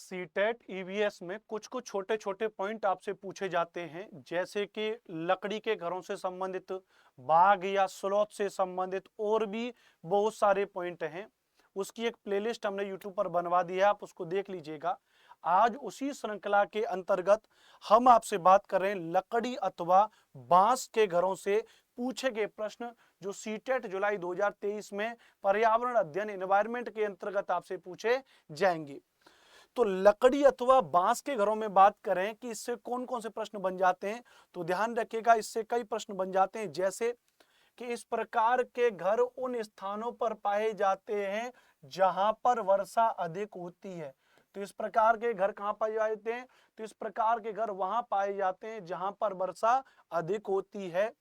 CTET EVS में कुछ कुछ छोटे छोटे पॉइंट आपसे पूछे जाते हैं, जैसे कि लकड़ी के घरों से संबंधित, बाघ या स्लॉथ से संबंधित और भी बहुत सारे पॉइंट हैं। उसकी एक प्लेलिस्ट हमने यूट्यूब पर बनवा दी है, आप उसको देख लीजिएगा। आज उसी श्रृंखला के अंतर्गत हम आपसे बात कर रहे हैं लकड़ी अथवा बांस के घरों से पूछे गए प्रश्न, जो सीटेट जुलाई 2023 में पर्यावरण अध्ययन एनवायरमेंट के अंतर्गत आपसे पूछे जाएंगे। तो लकड़ी अथवा बांस के घरों में बात करें कि इससे कौन कौन से प्रश्न बन जाते हैं, तो ध्यान रखिएगा इससे कई प्रश्न बन जाते हैं, जैसे कि इस प्रकार के घर उन स्थानों पर पाए जाते हैं जहां पर वर्षा अधिक होती है। तो इस प्रकार के घर कहां पाए जाते हैं, तो इस प्रकार के घर वहां पाए जाते हैं जहां पर वर्षा अधिक होती है।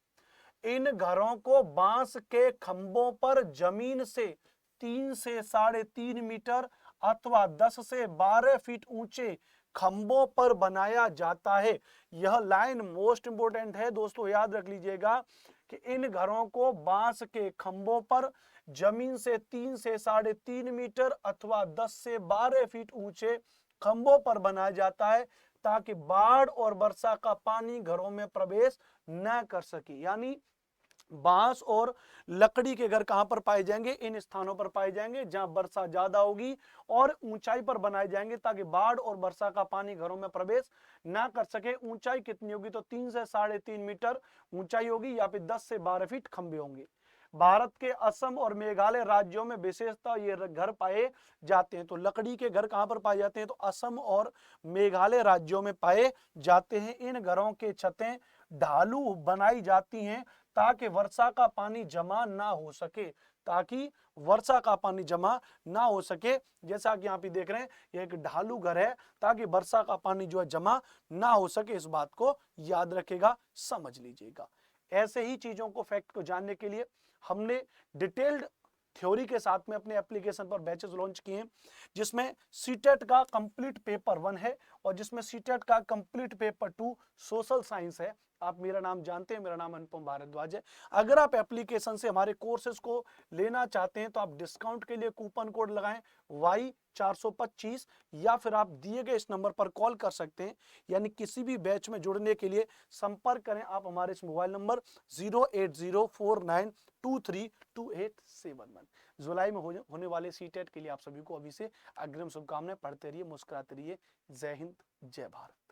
इन घरों को बांस के खंभों पर जमीन से 3 से 3.5 मीटर अथवा 10 से 12 फीट ऊंचे खंभों पर बनाया जाता है। यह लाइन मोस्ट इंपोर्टेंट है दोस्तों, याद रख लीजिएगा कि इन घरों को बांस के खंभों पर जमीन से 3 से 3.5 मीटर अथवा 10 से 12 फीट ऊंचे खंभों पर बनाया जाता है, ताकि बाढ़ और वर्षा का पानी घरों में प्रवेश न कर सके। यानी बांस और लकड़ी के घर कहां पर पाए जाएंगे, इन स्थानों पर पाए जाएंगे जहां वर्षा ज्यादा होगी, और ऊंचाई पर बनाए जाएंगे ताकि बाढ़ और वर्षा का पानी घरों में प्रवेश ना कर सके। ऊंचाई कितनी होगी, तो 3 से 3.5 मीटर ऊंचाई होगी, या फिर 10 से 12 फीट खंभे होंगे। भारत के असम और मेघालय राज्यों में विशेषतः ये घर पाए जाते हैं। तो लकड़ी के घर कहां पर पाए जाते हैं, तो असम और मेघालय राज्यों में पाए जाते हैं। इन घरों के छतें ढालू बनाई जाती हैं ताकि वर्षा का पानी जमा ना हो सके, ताकि वर्षा का पानी जमा ना हो सके। जैसा कि यहाँ पे देख रहे हैं, ये एक ढालू घर है ताकि वर्षा का पानी जो है जमा ना हो सके। इस बात को याद रखेगा, समझ लीजिएगा। ऐसे ही चीजों को, फैक्ट को जानने के लिए हमने डिटेल्ड थ्योरी के साथ में अपने एप्लीकेशन पर बैचेस लॉन्च किए हैं, जिसमें सीटेट का कंप्लीट पेपर 1 है और जिसमें सीटेट का कंप्लीट पेपर 2 सोशल साइंस है। आप मेरा नाम जानते हैं, मेरा नाम अनुपम भारद्वाज है। अगर आप एप्लीकेशन से हमारे कोर्सेज को लेना चाहते हैं तो आप डिस्काउंट के लिए कूपन कोड लगाएं Y425, या फिर आप दिए गए इस नंबर पर कॉल कर सकते हैं। यानी किसी भी बैच में जुड़ने के लिए संपर्क करें आप हमारे इस मोबाइल नंबर 08049232871। जुलाई में होने वाले सीटेट के लिए आप सभी को अभी से अग्रिम शुभकामनाएं। पढ़ते रहिए, मुस्कुराते रहिए। जय हिंद, जय भारत।